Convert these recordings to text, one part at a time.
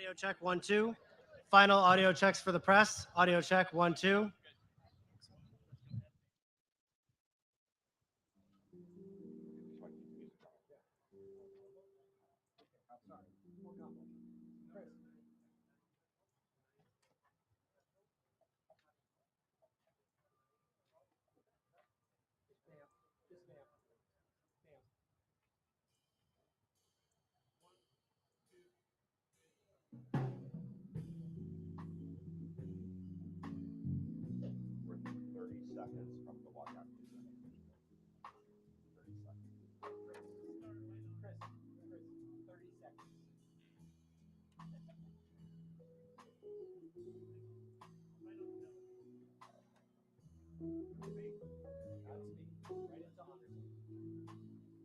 Audio check 1 2. Final audio checks for the press. Audio check 1 2. Seconds from the walkout music. 30 seconds. Chris, 30 seconds. Godspeed. Right into honors.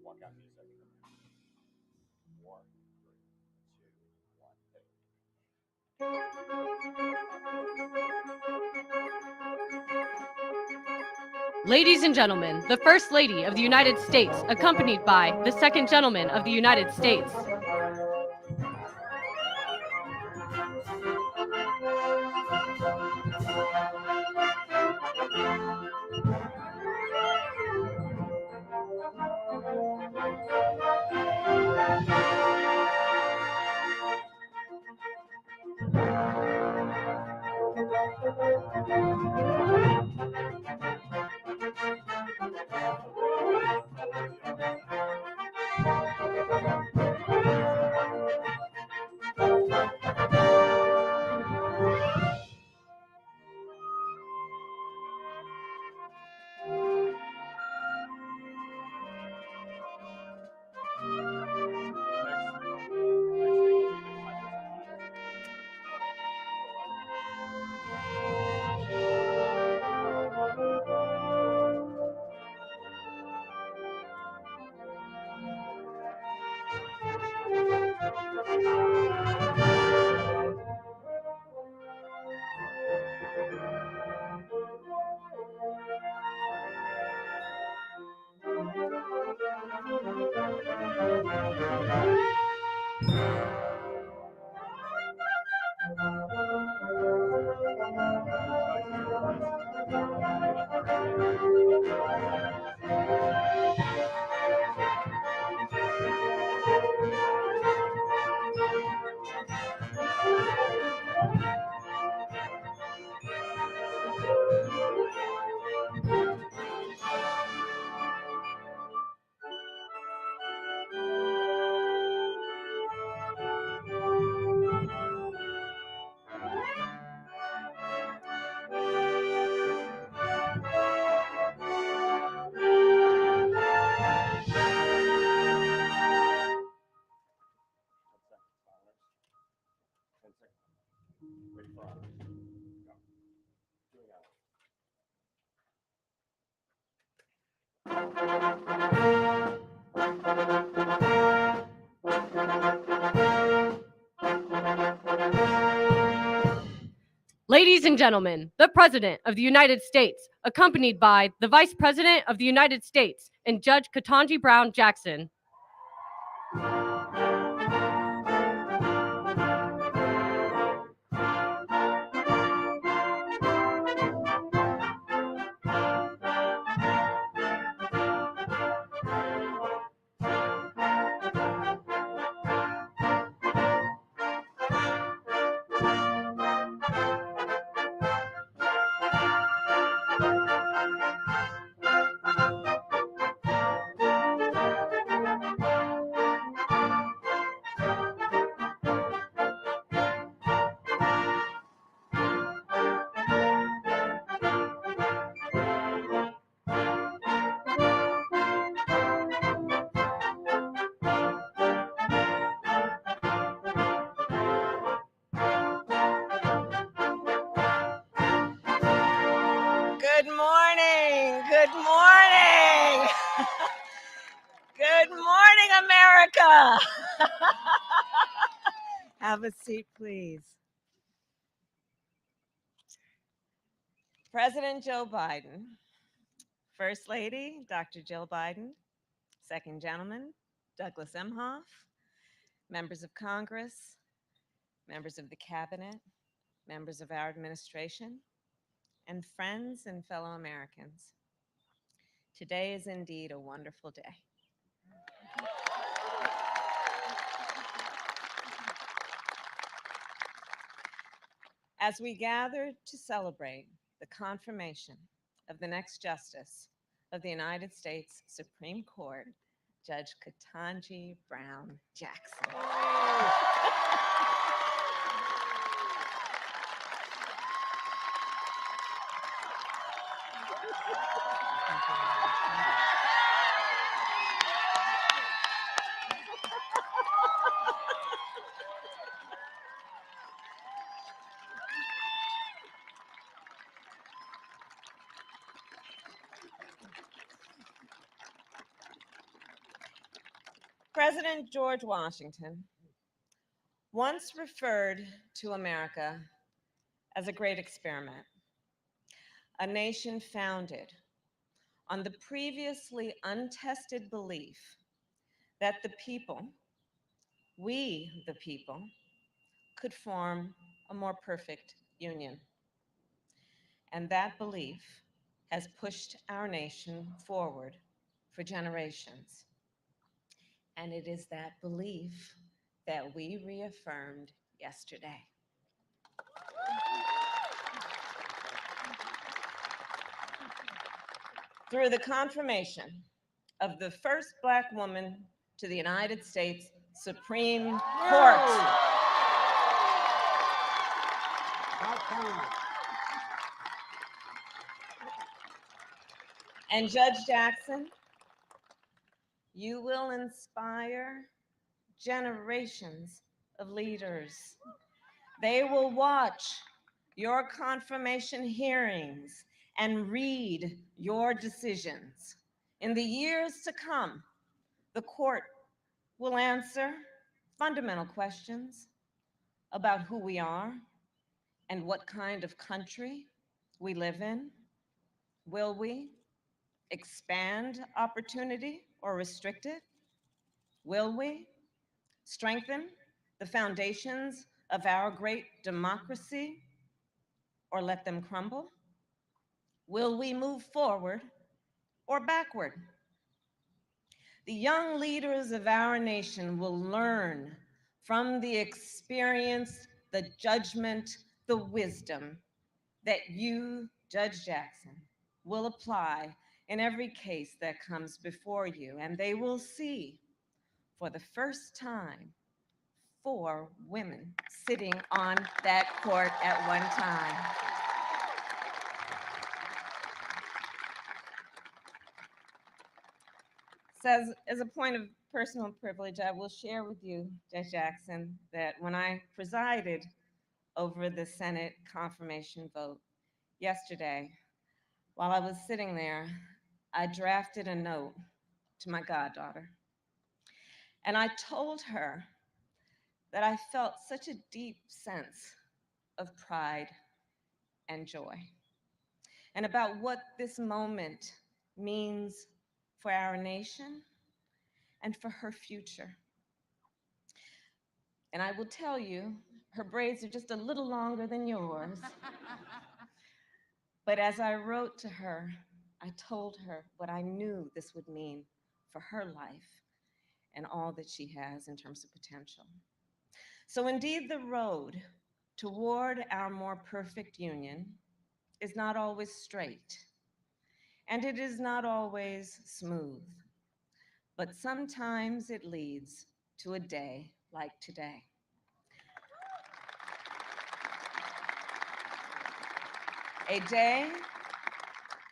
Walkout music. 4, 3, 2, 1, Ladies and gentlemen, the First Lady of the United States, accompanied by the Second Gentleman of the United States. second. Ready for honors. Go. Doing honors. Ladies and gentlemen, the President of the United States, accompanied by the Vice President of the United States and Judge Ketanji Brown Jackson. Good morning. Good morning. Good morning, America. Have a seat, please. President Joe Biden, First Lady, Dr. Jill Biden, Second Gentleman, Douglas Emhoff, members of Congress, members of the Cabinet, members of our administration, and friends and fellow Americans. Today is indeed a wonderful day. As we gather to celebrate the confirmation of the next Justice of the United States Supreme Court, Judge Ketanji Brown Jackson. President George Washington once referred to America as a great experiment, a nation founded on the previously untested belief that the people, we the people, could form a more perfect union. And that belief has pushed our nation forward for generations. And it is that belief that we reaffirmed yesterday. Through the confirmation of the first Black woman to the United States Supreme Court. And Judge Jackson, you will inspire generations of leaders. They will watch your confirmation hearings and read your decisions. In the years to come, the court will answer fundamental questions about who we are and what kind of country we live in. Will we expand opportunity or restrict it? Will we strengthen the foundations of our great democracy or let them crumble? Will we move forward or backward? The young leaders of our nation will learn from the experience, the judgment, the wisdom that you, Judge Jackson, will apply in every case that comes before you. And they will see, for the first time, 4 women sitting on that court at one time. So as a point of personal privilege, I will share with you, Judge Jackson, that when I presided over the Senate confirmation vote. Yesterday, while I was sitting there, I drafted a note to my goddaughter. And I told her that I felt such a deep sense of pride and joy, and about what this moment means for our nation and for her future. And I will tell you, her braids are just a little longer than yours. But as I wrote to her, I told her what I knew this would mean for her life and all that she has in terms of potential. So indeed, the road toward our more perfect union is not always straight, and it is not always smooth, but sometimes it leads to a day like today. A day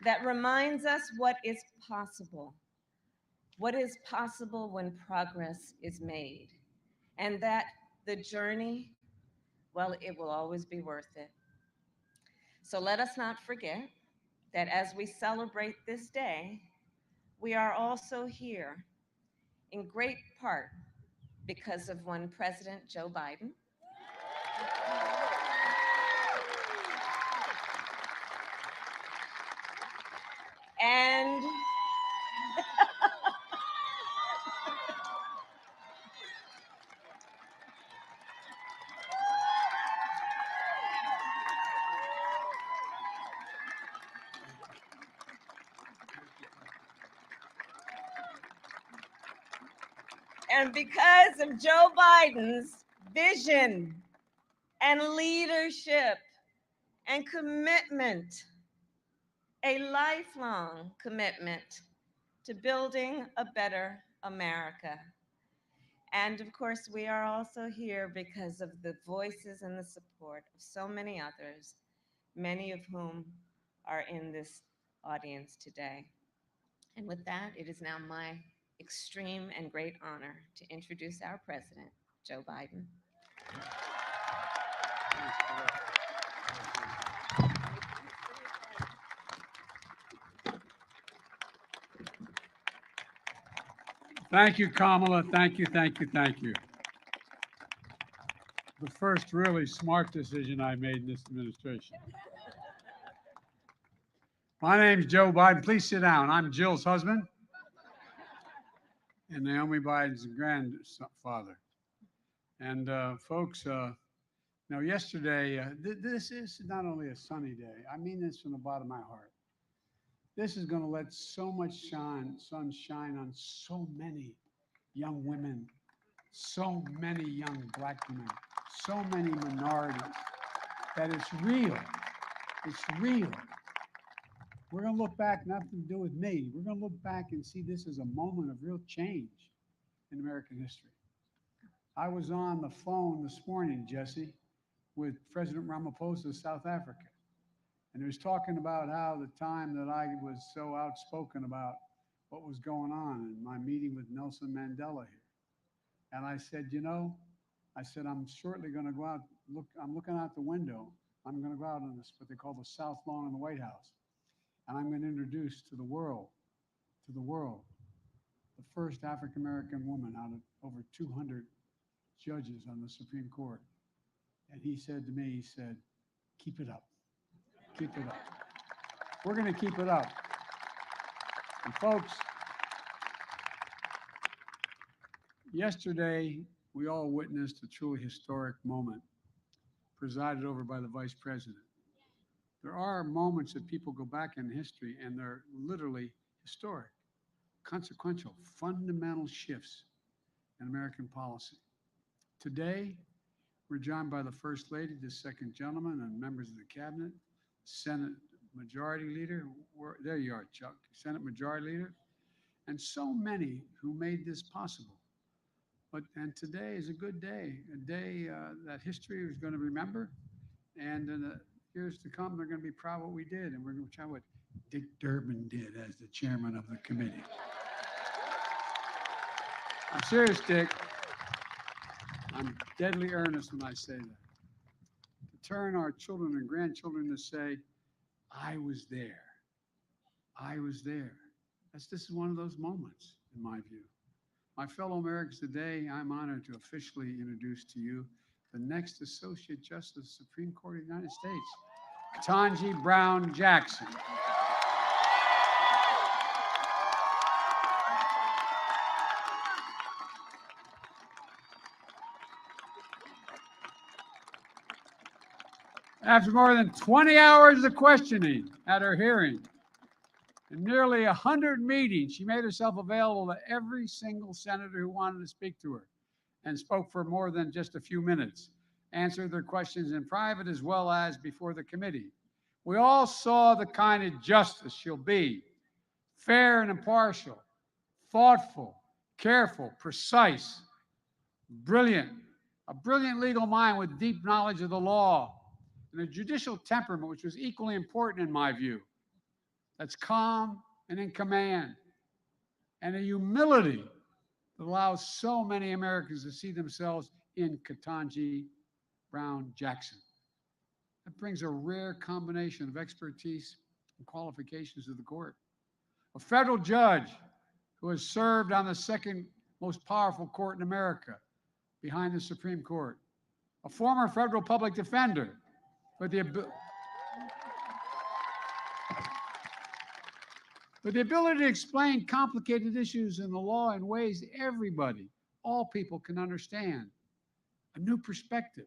that reminds us what is possible when progress is made, and that the journey, well, it will always be worth it. So let us not forget that as we celebrate this day, we are also here in great part because of one President Joe Biden, and because of Joe Biden's vision and leadership and commitment, a lifelong commitment to building a better America. And of course, we are also here because of the voices and the support of so many others, many of whom are in this audience today. And with that, it is now my extreme and great honor to introduce our president, Joe Biden. Thank you, Kamala. Thank you, thank you, thank you. The first really smart decision I made in this administration. My name is Joe Biden. Please sit down. I'm Jill's husband and Naomi Biden's grandfather. And folks, now yesterday, this is not only a sunny day, I mean this from the bottom of my heart. This is going to let so much sun shine on so many young women, so many young Black women, so many minorities, that it's real. It's real. We're going to look back, nothing to do with me. We're going to look back and see this as a moment of real change in American history. I was on the phone this morning, Jesse, with President Ramaphosa of South Africa. And he was talking about how the time that I was so outspoken about what was going on in my meeting with Nelson Mandela here. And I said, you know, I'm shortly going to go out, I'm looking out the window. I'm going to go out on this, what they call the South Lawn in the White House. And I'm going to introduce to the world, the first African-American woman out of over 200 judges on the Supreme Court. And he said to me, he said, keep it up. Keep it up. We're going to keep it up. And folks, yesterday, we all witnessed a truly historic moment presided over by the Vice President. There are moments that people go back in history and they're literally historic, consequential, fundamental shifts in American policy. Today, we're joined by the First Lady, the Second Gentleman, and members of the Cabinet, Senate Majority Leader, there you are, Chuck, Senate Majority Leader, and so many who made this possible. And today is a good day, a day that history is going to remember, and in the years to come, they're going to be proud of what we did, and we're going to try what Dick Durbin did as the chairman of the committee. I'm serious, Dick. I'm deadly earnest when I say that. To turn our children and grandchildren to say, I was there. I was there. This is one of those moments, in my view. My fellow Americans, today I'm honored to officially introduce to you the next Associate Justice of the Supreme Court of the United States, Ketanji Brown Jackson. After more than 20 hours of questioning at her hearing and nearly 100 meetings, she made herself available to every single senator who wanted to speak to her and spoke for more than just a few minutes, answered their questions in private as well as before the committee. We all saw the kind of justice she'll be: fair and impartial, thoughtful, careful, precise, brilliant, a brilliant legal mind with deep knowledge of the law, and a judicial temperament, which was equally important in my view, that's calm and in command, and a humility that allows so many Americans to see themselves in Ketanji Brown Jackson. That brings a rare combination of expertise and qualifications to the court. A federal judge who has served on the second most powerful court in America, behind the Supreme Court. A former federal public defender with the ability to explain complicated issues in the law in ways everybody, all people can understand. A new perspective.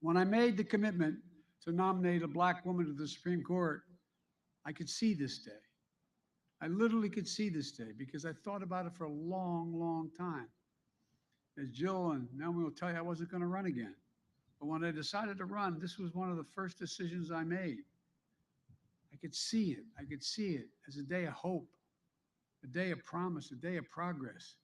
When I made the commitment to nominate a Black woman to the Supreme Court, I could see this day. I literally could see this day because I thought about it for a long, long time. As Jill and Naomi will tell you, I wasn't going to run again. But when I decided to run, this was one of the first decisions I made. I could see it. I could see it as a day of hope, a day of promise, a day of progress.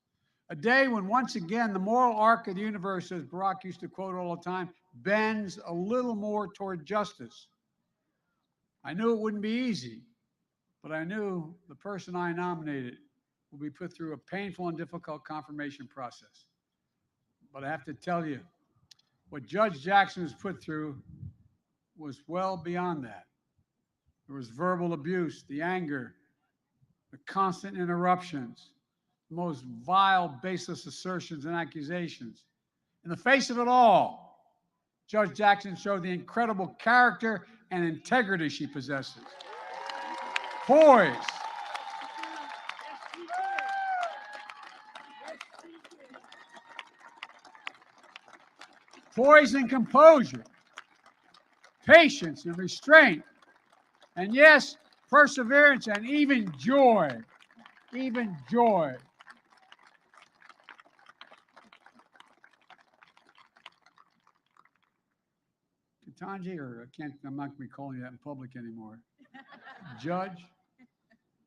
A day when, once again, the moral arc of the universe, as Barack used to quote all the time, bends a little more toward justice. I knew it wouldn't be easy, but I knew the person I nominated will be put through a painful and difficult confirmation process. But I have to tell you, what Judge Jackson was put through was well beyond that. There was verbal abuse, the anger, the constant interruptions, the most vile, baseless assertions and accusations. In the face of it all, Judge Jackson showed the incredible character and integrity she possesses. Poise. Poise and composure, patience and restraint, and yes, perseverance and even joy, even joy. Katanji, or I'm not going to be calling you that in public anymore. Judge,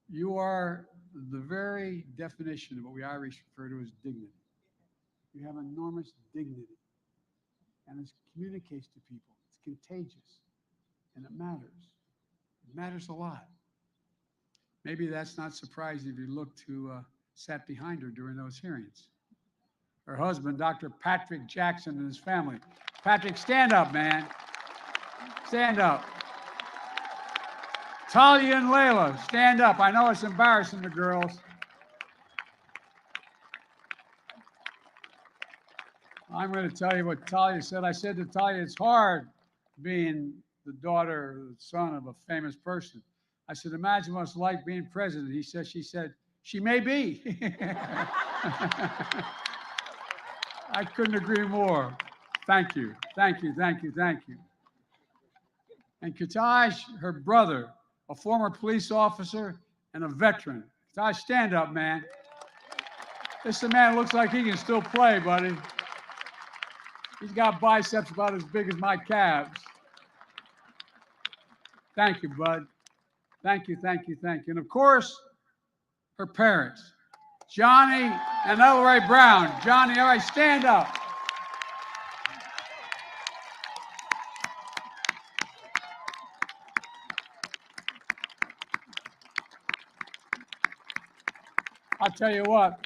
you are the very definition of what we Irish refer to as dignity. You have enormous dignity. And it communicates to people. It's contagious. And it matters. It matters a lot. Maybe that's not surprising if you look who sat behind her during those hearings. Her husband, Dr. Patrick Jackson, and his family. Patrick, stand up, man. Stand up. Talia and Layla, stand up. I know it's embarrassing the girls. I'm going to tell you what Talia said. I said to Talia, it's hard being the daughter or the son of a famous person. I said, imagine what it's like being president. She said, she may be. I couldn't agree more. Thank you, thank you, thank you, thank you. And Katanji, her brother, a former police officer and a veteran. Katanji, stand up, man. This is a man who looks like he can still play, buddy. He's got biceps about as big as my calves. Thank you, bud. Thank you, thank you, thank you. And of course, her parents, Johnny and Elroy Brown. Johnny, all right, stand up. I'll tell you what,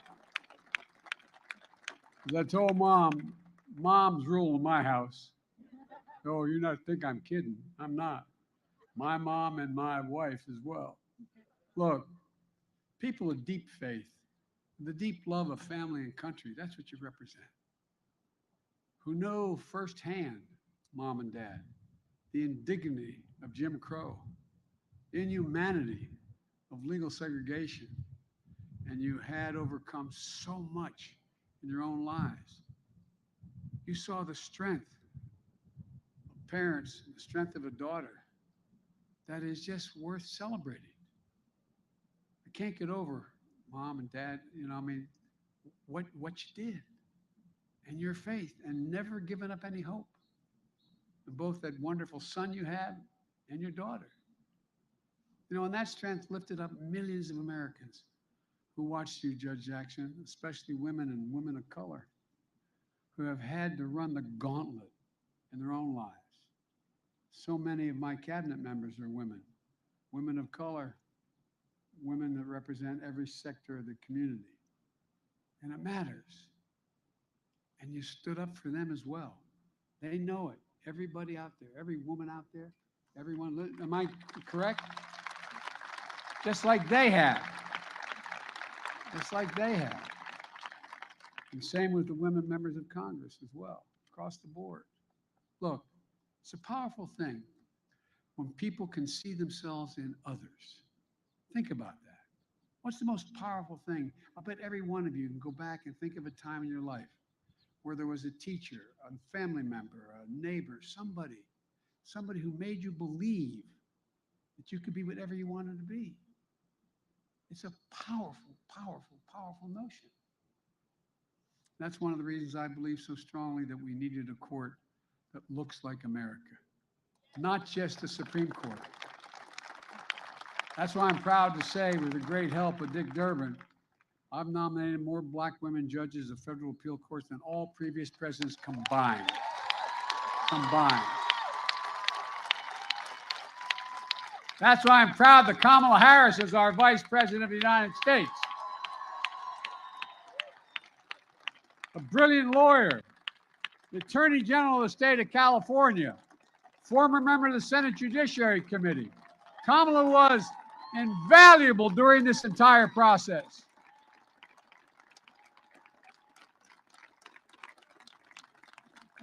as I told Mom, Mom's rule in my house. Oh, you not think I'm kidding. I'm not. My mom and my wife as well. Look, people of deep faith, the deep love of family and country, that's what you represent. Who know firsthand, mom and dad, the indignity of Jim Crow, the inhumanity of legal segregation, and you had overcome so much in your own lives. You saw the strength of parents, the strength of a daughter that is just worth celebrating. I can't get over, mom and dad, what you did and your faith and never giving up any hope. And both that wonderful son you had and your daughter. And that strength lifted up millions of Americans who watched you, Judge Jackson, especially women and women of color who have had to run the gauntlet in their own lives. So many of my cabinet members are women, women of color, women that represent every sector of the community. And it matters. And you stood up for them as well. They know it. Everybody out there, every woman out there, everyone, am I correct? Just like they have. Just like they have. And same with the women members of Congress as well, across the board. Look, it's a powerful thing when people can see themselves in others. Think about that. What's the most powerful thing? I bet every one of you can go back and think of a time in your life where there was a teacher, a family member, a neighbor, somebody who made you believe that you could be whatever you wanted to be. It's a powerful, powerful, powerful notion. That's one of the reasons I believe so strongly that we needed a court that looks like America, not just the Supreme Court. That's why I'm proud to say, with the great help of Dick Durbin, I've nominated more black women judges of federal appeal courts than all previous presidents combined. That's why I'm proud that Kamala Harris is our Vice President of the United States. A brilliant lawyer, the Attorney General of the state of California, former member of the Senate Judiciary Committee. Kamala was invaluable during this entire process.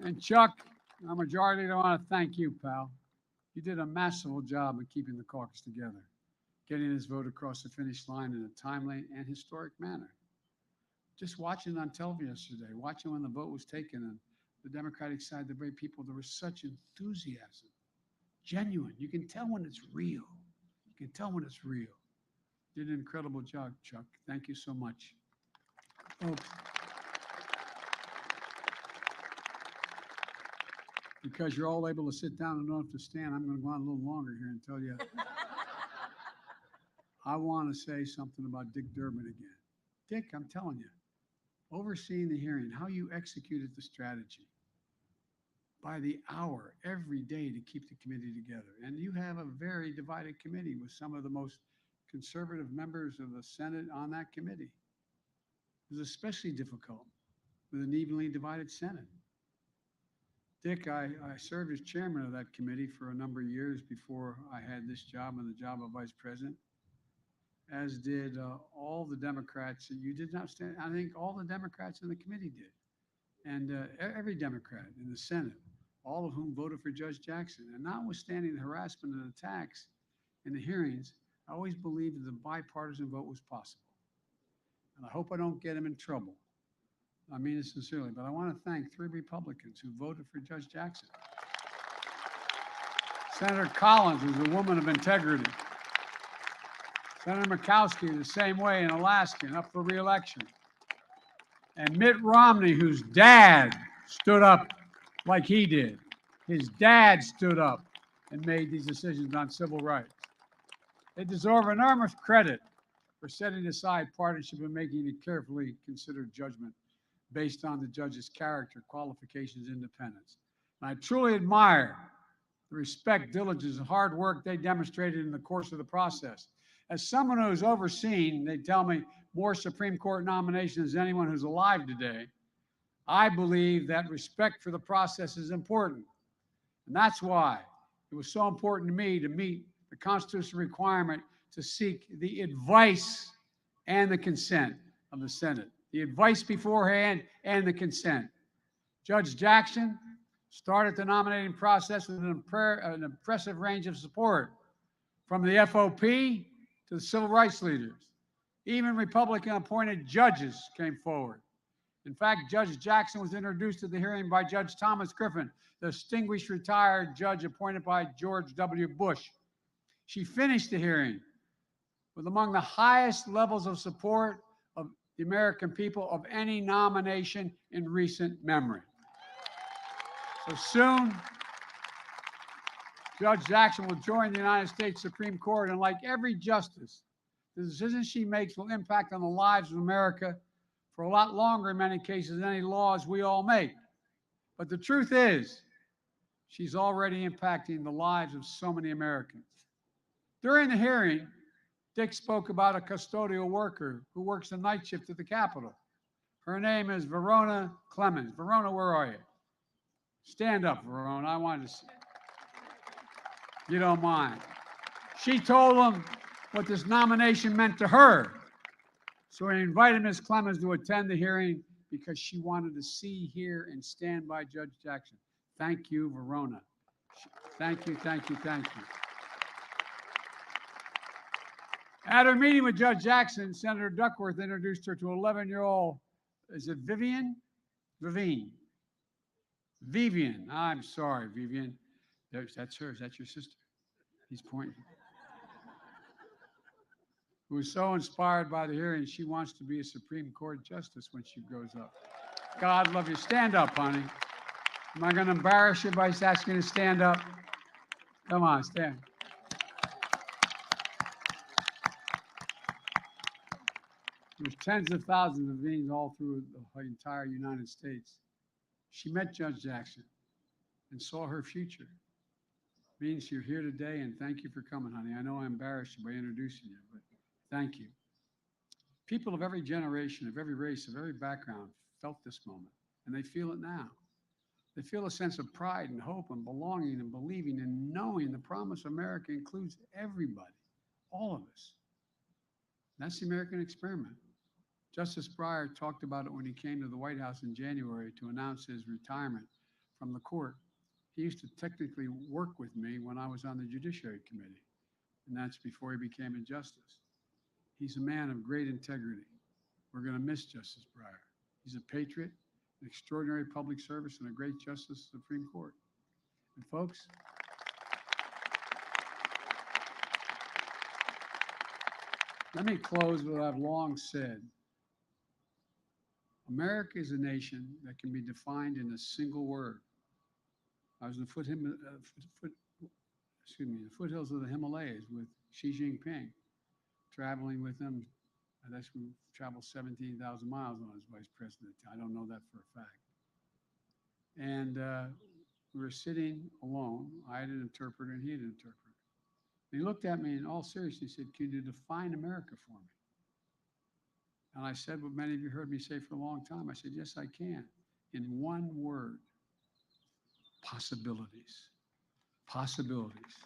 And Chuck, our majority leader, I want to thank you, pal. You did a masterful job of keeping the caucus together, getting this vote across the finish line in a timely and historic manner. Just watching it on television yesterday, watching when the vote was taken on the Democratic side, the very people, there was such enthusiasm, genuine. You can tell when it's real. You can tell when it's real. You did an incredible job, Chuck. Thank you so much. Folks, because you're all able to sit down and don't have to stand, I'm going to go on a little longer here and tell you. I want to say something about Dick Durbin again. Dick, I'm telling you, overseeing the hearing, how you executed the strategy by the hour every day to keep the committee together. And you have a very divided committee with some of the most conservative members of the Senate on that committee. It was especially difficult with an evenly divided Senate. Dick, I served as chairman of that committee for a number of years before I had this job and the job of vice president, as did all the Democrats. You did not stand, I think all the Democrats in the committee did. And every Democrat in the Senate, all of whom voted for Judge Jackson. And notwithstanding the harassment and attacks in the hearings, I always believed that the bipartisan vote was possible. And I hope I don't get him in trouble. I mean it sincerely, but I want to thank 3 Republicans who voted for Judge Jackson. Senator Collins was a woman of integrity. Senator Murkowski the same way, an Alaskan, up for re-election. And Mitt Romney, whose dad stood up like he did. His dad stood up and made these decisions on civil rights. They deserve enormous credit for setting aside partisanship and making a carefully considered judgment based on the judge's character, qualifications, independence. And I truly admire the respect, diligence, and hard work they demonstrated in the course of the process. As someone who's overseen, they tell me, more Supreme Court nominations than anyone who's alive today, I believe that respect for the process is important. And that's why it was so important to me to meet the constitutional requirement to seek the advice and the consent of the Senate. The advice beforehand and the consent. Judge Jackson started the nominating process with an impressive range of support, from the FOP to the civil rights leaders. Even Republican-appointed judges came forward. In fact, Judge Jackson was introduced to the hearing by Judge Thomas Griffin, the distinguished retired judge appointed by George W. Bush. She finished the hearing with among the highest levels of support of the American people of any nomination in recent memory. So soon, Judge Jackson will join the United States Supreme Court, and like every justice, the decisions she makes will impact on the lives of America for a lot longer in many cases than any laws we all make. But the truth is, she's already impacting the lives of so many Americans. During the hearing, Dick spoke about a custodial worker who works the night shift at the Capitol. Her name is Verona Clemens. Verona, where are you? Stand up, Verona. I wanted to see. You don't mind. She told him what this nomination meant to her. So he invited Ms. Clemens to attend the hearing because she wanted to see, hear, and stand by Judge Jackson. Thank you, Verona. Thank you, thank you, thank you. At her meeting with Judge Jackson, Senator Duckworth introduced her to 11-year-old, is it Vivian? Vivian. I'm sorry, Vivian. That's her. Is that your sister? He's pointing. Who was so inspired by the hearing, she wants to be a Supreme Court justice when she grows up. God love you. Stand up, honey. Am I going to embarrass you by asking you to stand up? Come on, stand. There's tens of thousands of beings all through the entire United States. She met Judge Jackson and saw her future. Means you're here today, and thank you for coming, honey. I know I embarrassed you by introducing you, but thank you. People of every generation, of every race, of every background felt this moment, and they feel it now. They feel a sense of pride and hope and belonging and believing and knowing the promise of America includes everybody, all of us. That's the American experiment. Justice Breyer talked about it when he came to the White House in January to announce his retirement from the court. He used to technically work with me when I was on the Judiciary Committee, and that's before he became a justice. He's a man of great integrity. We're going to miss Justice Breyer. He's a patriot, an extraordinary public service, and a great justice of the Supreme Court. And folks, let me close with what I've long said. America is a nation that can be defined in a single word. I was in the foothills of the Himalayas with Xi Jinping, traveling with him. I guess we traveled 17,000 miles when I was vice president. I don't know that for a fact. And we were sitting alone. I had an interpreter and he had an interpreter. And he looked at me in all seriousness. He said, "Can you define America for me?" And I said what many of you heard me say for a long time. I said, "Yes, I can. In one word, possibilities. Possibilities.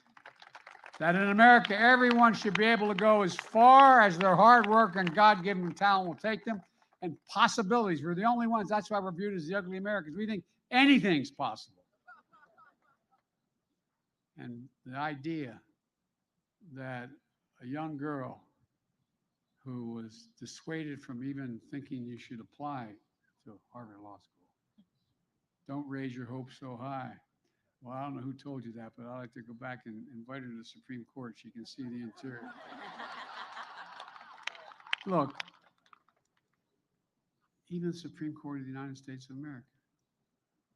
That in America, everyone should be able to go as far as their hard work and God-given talent will take them. And possibilities. We're the only ones. That's why we're viewed as the ugly Americans. We think anything's possible." And the idea that a young girl who was dissuaded from even thinking you should apply to Harvard Law School. Don't raise your hopes so high. Well, I don't know who told you that, but I'd like to go back and invite her to the Supreme Court. She can see the interior. Look, even the Supreme Court of the United States of America.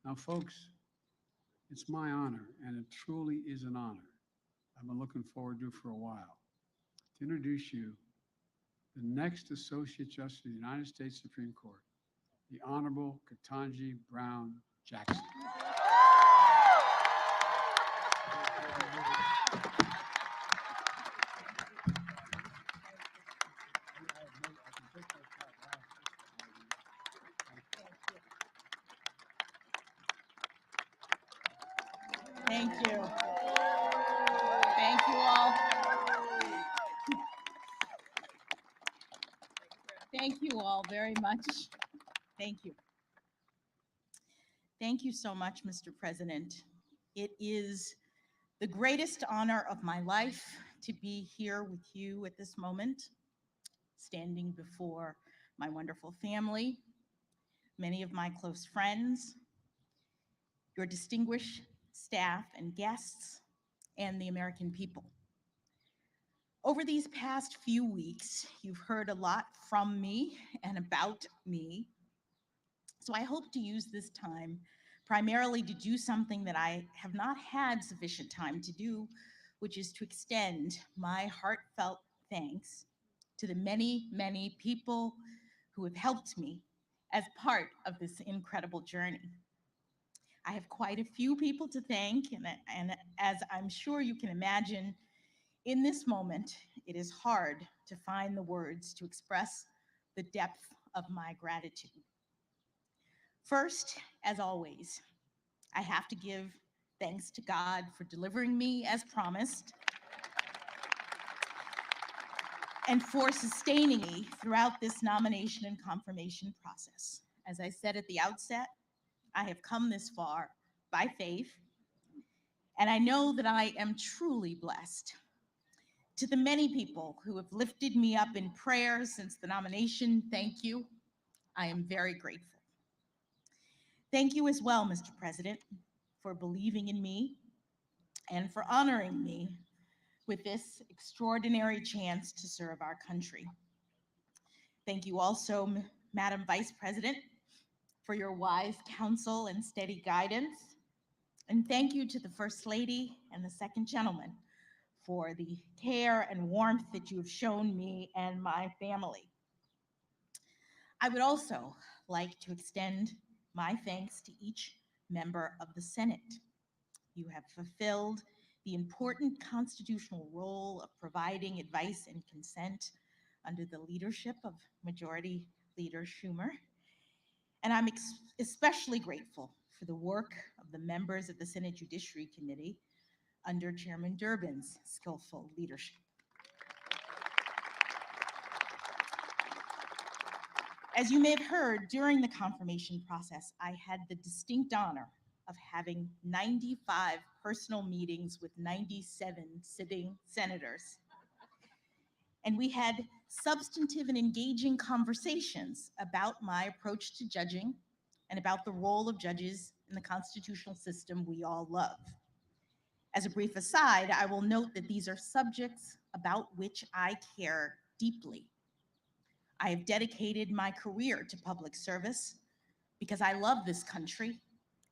Now, folks, it's my honor, and it truly is an honor. I've been looking forward to it for a while, to introduce you the next Associate Justice of the United States Supreme Court, the Honorable Ketanji Brown Jackson. Thank you. Thank you all. Thank you all very much. Thank you. Thank you so much, Mr. President. It is the greatest honor of my life to be here with you at this moment, standing before my wonderful family, many of my close friends, your distinguished staff and guests, and the American people. Over these past few weeks, you've heard a lot from me and about me. So I hope to use this time primarily to do something that I have not had sufficient time to do, which is to extend my heartfelt thanks to the many, many people who have helped me as part of this incredible journey. I have quite a few people to thank, and as I'm sure you can imagine, in this moment, it is hard to find the words to express the depth of my gratitude. First, as always, I have to give thanks to God for delivering me as promised and for sustaining me throughout this nomination and confirmation process. As I said at the outset, I have come this far by faith, and I know that I am truly blessed. To the many people who have lifted me up in prayer since the nomination, thank you. I am very grateful. Thank you as well, Mr. President, for believing in me and for honoring me with this extraordinary chance to serve our country. Thank you also, Madam Vice President, for your wise counsel and steady guidance. And thank you to the First Lady and the Second Gentleman for the care and warmth that you have shown me and my family. I would also like to extend my thanks to each member of the Senate. You have fulfilled the important constitutional role of providing advice and consent under the leadership of Majority Leader Schumer. And I'm especially grateful for the work of the members of the Senate Judiciary Committee under Chairman Durbin's skillful leadership. As you may have heard, during the confirmation process, I had the distinct honor of having 95 personal meetings with 97 sitting senators. And we had substantive and engaging conversations about my approach to judging and about the role of judges in the constitutional system we all love. As a brief aside, I will note that these are subjects about which I care deeply. I have dedicated my career to public service because I love this country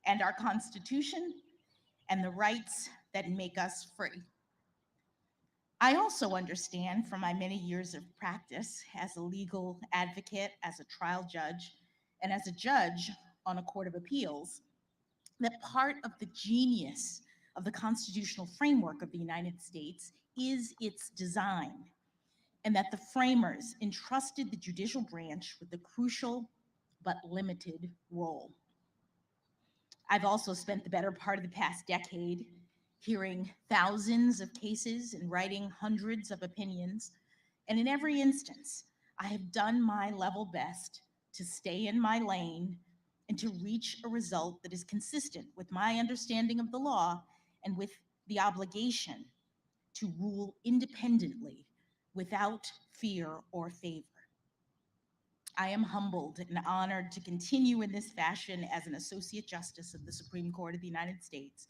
and our Constitution and the rights that make us free. I also understand from my many years of practice as a legal advocate, as a trial judge, and as a judge on a court of appeals, that part of the genius of the constitutional framework of the United States is its design, and that the framers entrusted the judicial branch with a crucial but limited role. I've also spent the better part of the past decade hearing thousands of cases and writing hundreds of opinions, and in every instance, I have done my level best to stay in my lane and to reach a result that is consistent with my understanding of the law and with the obligation to rule independently without fear or favor. I am humbled and honored to continue in this fashion as an Associate Justice of the Supreme Court of the United States,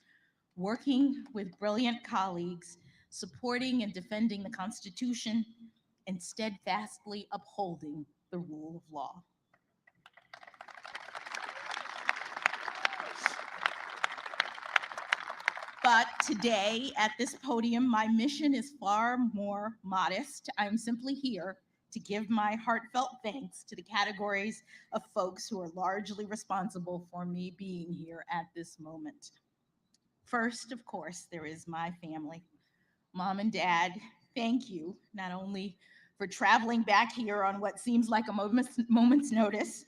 working with brilliant colleagues, supporting and defending the Constitution, and steadfastly upholding the rule of law. But today, at this podium, my mission is far more modest. I'm simply here to give my heartfelt thanks to the categories of folks who are largely responsible for me being here at this moment. First, of course, there is my family. Mom and Dad, thank you not only for traveling back here on what seems like a moment's notice,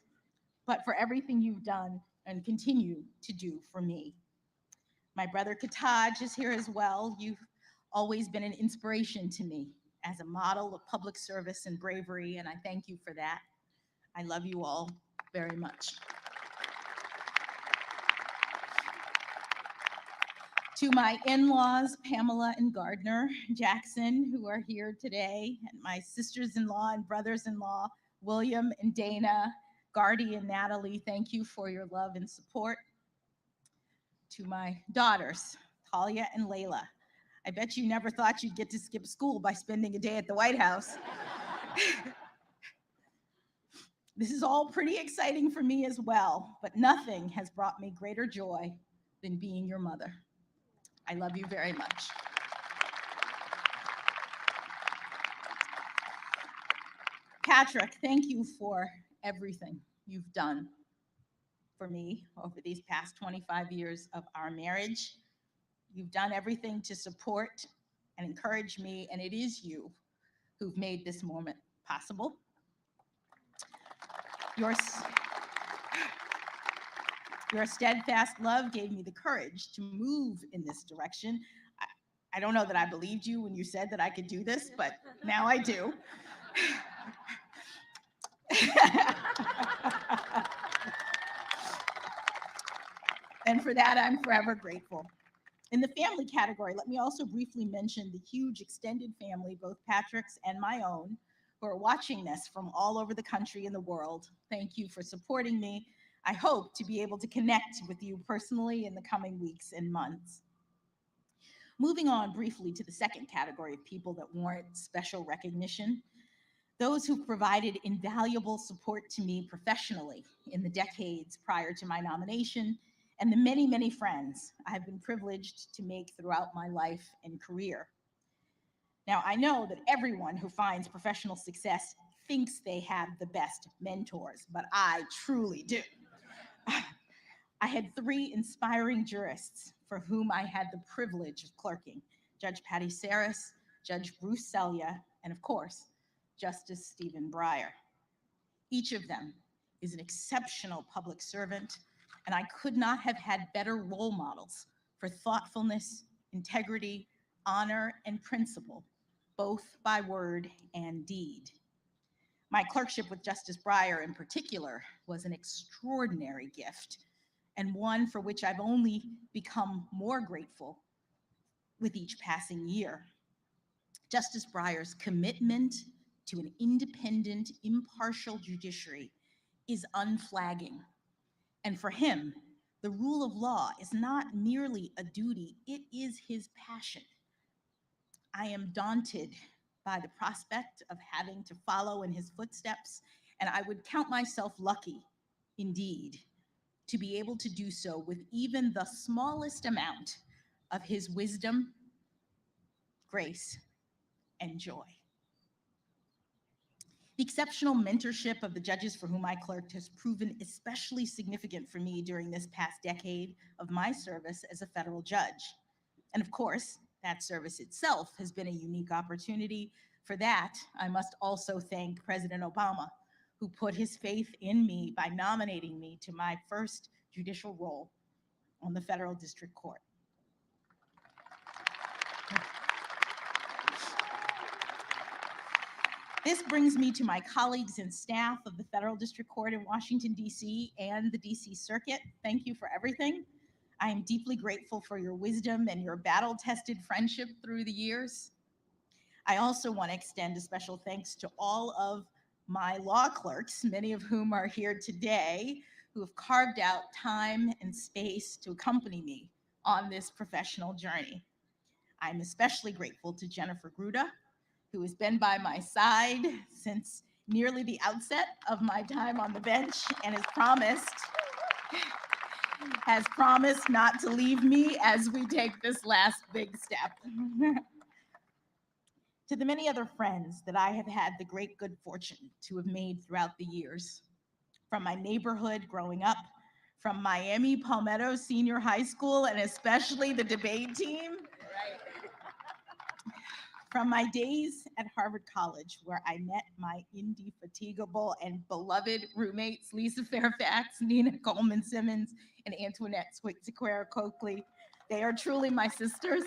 but for everything you've done and continue to do for me. My brother Katanji is here as well. You've always been an inspiration to me as a model of public service and bravery, and I thank you for that. I love you all very much. To my in-laws, Pamela and Gardner Jackson, who are here today, and my sisters-in-law and brothers-in-law, William and Dana, Gardy and Natalie, thank you for your love and support. To my daughters, Talia and Layla, I bet you never thought you'd get to skip school by spending a day at the White House. This is all pretty exciting for me as well, but nothing has brought me greater joy than being your mother. I love you very much. Patrick, thank you for everything you've done for me over these past 25 years of our marriage. You've done everything to support and encourage me, and it is you who've made this moment possible. Your steadfast love gave me the courage to move in this direction. I don't know that I believed you when you said that I could do this, but now I do. And for that, I'm forever grateful. In the family category, let me also briefly mention the huge extended family, both Patrick's and my own, who are watching this from all over the country and the world. Thank you for supporting me. I hope to be able to connect with you personally in the coming weeks and months. Moving on briefly to the second category of people that warrant special recognition, those who've provided invaluable support to me professionally in the decades prior to my nomination, and the many, many friends I've been privileged to make throughout my life and career. Now, I know that everyone who finds professional success thinks they have the best mentors, but I truly do. I had 3 inspiring jurists for whom I had the privilege of clerking: Judge Patty Saris, Judge Bruce Selya, and of course, Justice Stephen Breyer. Each of them is an exceptional public servant, and I could not have had better role models for thoughtfulness, integrity, honor, and principle, both by word and deed. My clerkship with Justice Breyer in particular was an extraordinary gift, and one for which I've only become more grateful with each passing year. Justice Breyer's commitment to an independent, impartial judiciary is unflagging. And for him, the rule of law is not merely a duty, it is his passion. I am daunted by the prospect of having to follow in his footsteps, and I would count myself lucky, indeed, to be able to do so with even the smallest amount of his wisdom, grace, and joy. The exceptional mentorship of the judges for whom I clerked has proven especially significant for me during this past decade of my service as a federal judge. And of course, that service itself has been a unique opportunity. For that, I must also thank President Obama, who put his faith in me by nominating me to my first judicial role on the Federal District Court. This brings me to my colleagues and staff of the Federal District Court in Washington, D.C. and the D.C. Circuit. Thank you for everything. I am deeply grateful for your wisdom and your battle-tested friendship through the years. I also want to extend a special thanks to all of my law clerks, many of whom are here today, who have carved out time and space to accompany me on this professional journey. I'm especially grateful to Jennifer Gruda, who has been by my side since nearly the outset of my time on the bench and has promised not to leave me as we take this last big step. To the many other friends that I have had the great good fortune to have made throughout the years, from my neighborhood growing up, from Miami Palmetto Senior High School, and especially the debate team, from my days at Harvard College, where I met my indefatigable and beloved roommates, Lisa Fairfax, Nina Coleman Simmons, and Antoinette Sequeira Coakley, They are truly my sisters.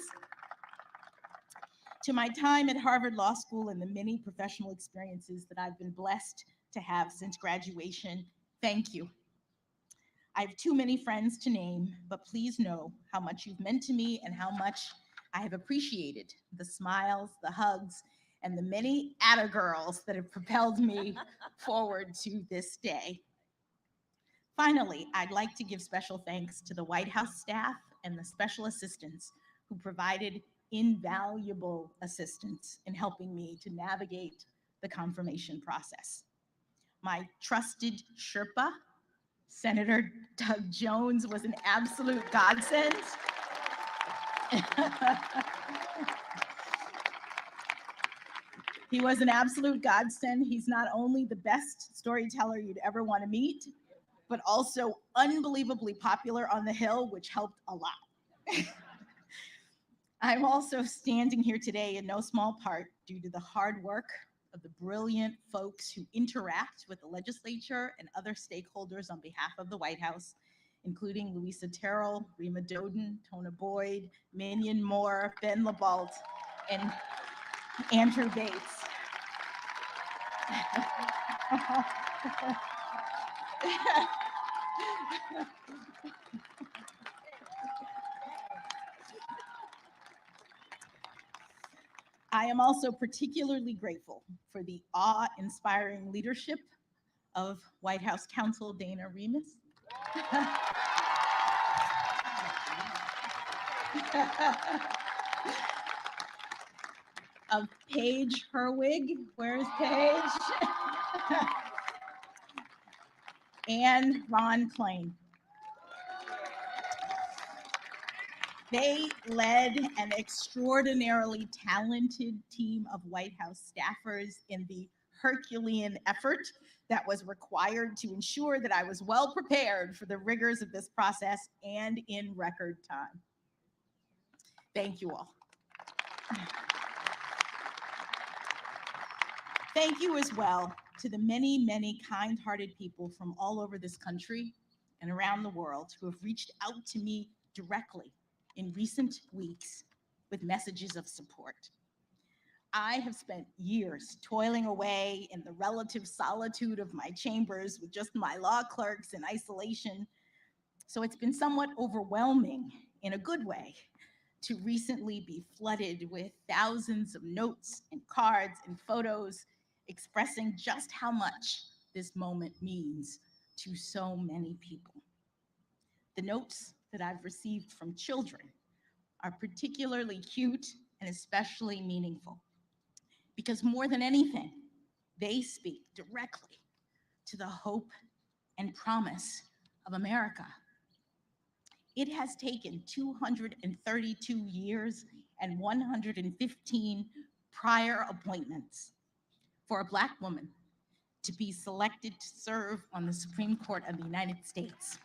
To my time at Harvard Law School and the many professional experiences that I've been blessed to have since graduation, thank you. I have too many friends to name, but please know how much you've meant to me and how much I have appreciated the smiles, the hugs, and the many atta-girls that have propelled me forward to this day. Finally, I'd like to give special thanks to the White House staff and the special assistants who provided invaluable assistance in helping me to navigate the confirmation process. My trusted Sherpa, Senator Doug Jones, was an absolute godsend. He was an absolute godsend. He's not only the best storyteller you'd ever want to meet, but also unbelievably popular on the Hill, which helped a lot. I'm also standing here today in no small part due to the hard work of the brilliant folks who interact with the legislature and other stakeholders on behalf of the White House, including Louisa Terrell, Rima Doden, Tona Boyd, Minion Moore, Ben LeBalt, and Andrew Bates. I am also particularly grateful for the awe-inspiring leadership of White House counsel Dana Remus. Of Paige Herwig, where's Paige? And Ron Klain. They led an extraordinarily talented team of White House staffers in the Herculean effort that was required to ensure that I was well prepared for the rigors of this process and in record time. Thank you all. Thank you as well to the many, many kind-hearted people from all over this country and around the world who have reached out to me directly in recent weeks with messages of support. I have spent years toiling away in the relative solitude of my chambers with just my law clerks in isolation, so it's been somewhat overwhelming in a good way to recently be flooded with thousands of notes and cards and photos expressing just how much this moment means to so many people. The notes that I've received from children are particularly cute and especially meaningful because more than anything, they speak directly to the hope and promise of America. It has taken 232 years and 115 prior appointments for a Black woman to be selected to serve on the Supreme Court of the United States.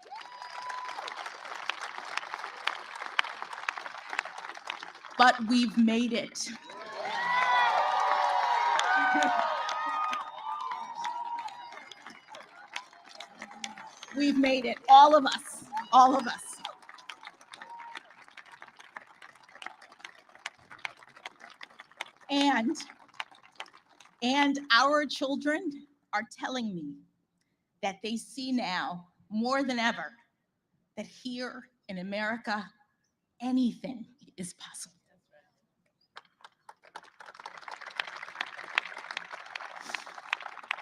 But we've made it. We've made it, all of us, all of us. And our children are telling me that they see now more than ever that here in America, anything is possible.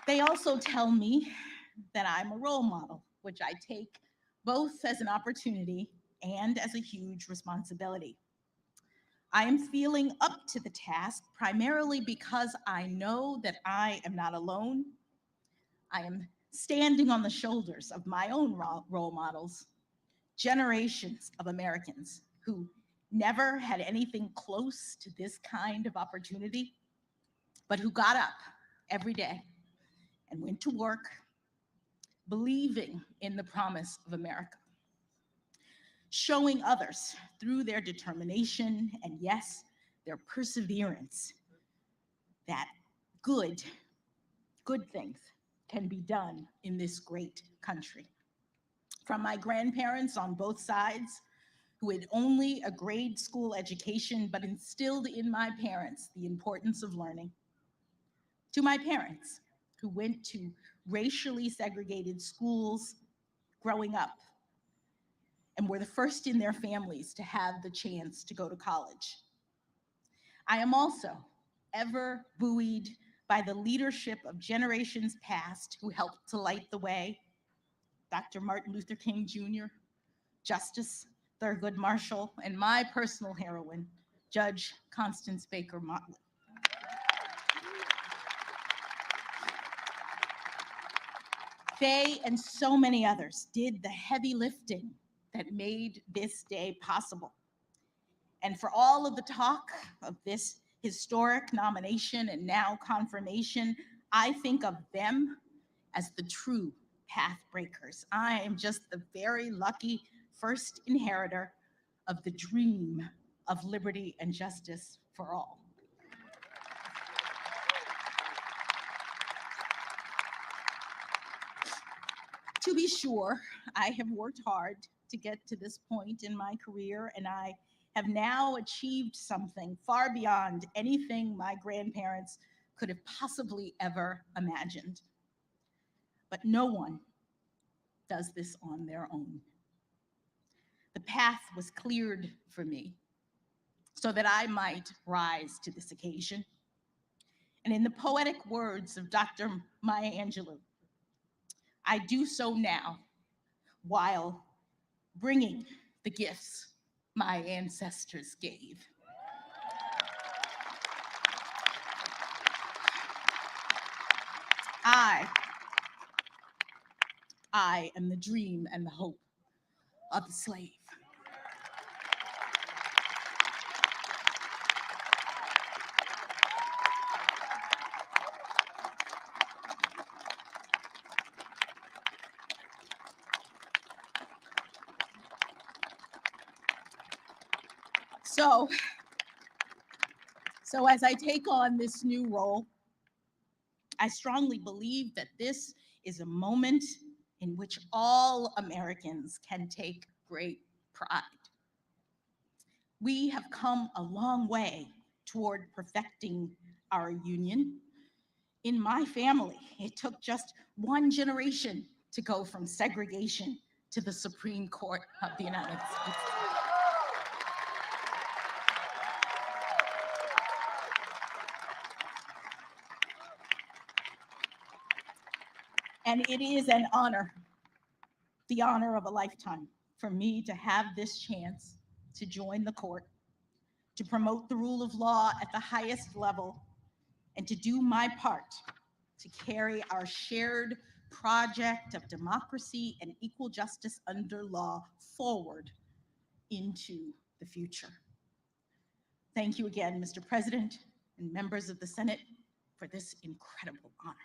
They also tell me that I'm a role model, which I take both as an opportunity and as a huge responsibility. I am feeling up to the task primarily because I know that I am not alone. I am standing on the shoulders of my own role models, generations of Americans who never had anything close to this kind of opportunity, but who got up every day and went to work believing in the promise of America, showing others through their determination and, yes, their perseverance that good things can be done in this great country. From my grandparents on both sides, who had only a grade school education but instilled in my parents the importance of learning. To my parents, who went to racially segregated schools growing up and were the first in their families to have the chance to go to college. I am also ever buoyed by the leadership of generations past who helped to light the way. Dr. Martin Luther King Jr., Justice Thurgood Marshall, and my personal heroine, Judge Constance Baker Motley. They and so many others did the heavy lifting that made this day possible. And for all of the talk of this historic nomination and now confirmation, I think of them as the true path breakers. I am just the very lucky first inheritor of the dream of liberty and justice for all. To be sure, I have worked hard to get to this point in my career, and I have now achieved something far beyond anything my grandparents could have possibly ever imagined. But no one does this on their own. The path was cleared for me so that I might rise to this occasion. And in the poetic words of Dr. Maya Angelou, I do so now while bringing the gifts my ancestors gave. I am the dream and the hope of the slave. So as I take on this new role, I strongly believe that this is a moment in which all Americans can take great pride. We have come a long way toward perfecting our union. In my family, it took just one generation to go from segregation to the Supreme Court of the United States. And it is an honor, the honor of a lifetime, for me to have this chance to join the court, to promote the rule of law at the highest level, and to do my part to carry our shared project of democracy and equal justice under law forward into the future. Thank you again, Mr. President and members of the Senate, for this incredible honor.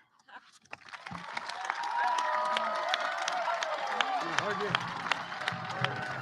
Hug you.